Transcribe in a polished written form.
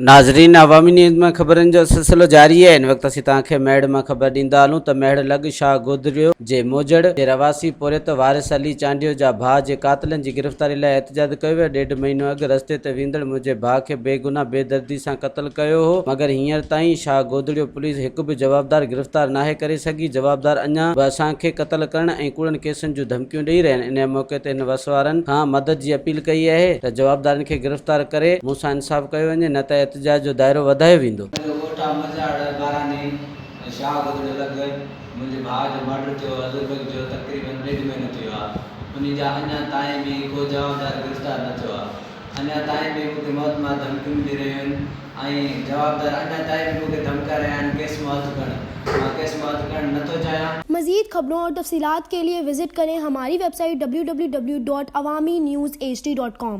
नाज़रीन, अवामी न्यूज़ में ख़बरनि जो सिलसिलो जारी है। इन वक्त असीं तव्हांखे मेड़ में ख़बर ॾींदा हलूं त मेड़ लॻ शाह गोदरियो जे मोजड़ जे रवासी पोरियत वारिस अली चांडियो जा भाउ जे कातिलनि जी गिरफ़्तारी लाइ एहतजाज कयो वियो। 1.5 महीनो अॻु रस्ते ते वेंदड़ मुंहिंजे भाउ खे बेगुनाह बेदर्दी सां क़त्ल कयो हो, मगर हींअर ताईं शाह गोदरियो पुलिस हिकु बि जवाबदार गिरफ़्तार नाहे करे सघी। जवाबदार अञा बि असांखे क़त्ल करण ऐं कूड़नि केसनि जूं धमकियूं ॾेई रहिया आहिनि। इन मौक़े ते हिन वसवारनि खां मदद जी अपील कई आहे त जवाबदारनि खे गिरफ़्तार करे मूंसां इंसाफ़ कयो वञे, न त एहतजाज जो दायरो वधायो वेंदो। शाह गोदरियो लॻ मुंहिंजे भाउ जो मर्डर थियो अज़रबक जो तक़रीबन 1.5 महीनो थियो आहे। उन जा अञा ताईं बि को जवाबदार गिरफ़्तार न थियो आहे। अञा ताईं बि मूंखे मौत मां धमकियूं ॾेई रहियूं आहिनि ऐं जवाबदार अञा ताईं बि मूंखे धमकाए रहिया आहिनि केस मुआवज़ करणु। मां केस मुआवज़ करणु नथो चाहियां। मज़ीद खबरों और तफसीलात के लिए विजिट करें हमारी वेबसाइट www.awamiNewsHD.com।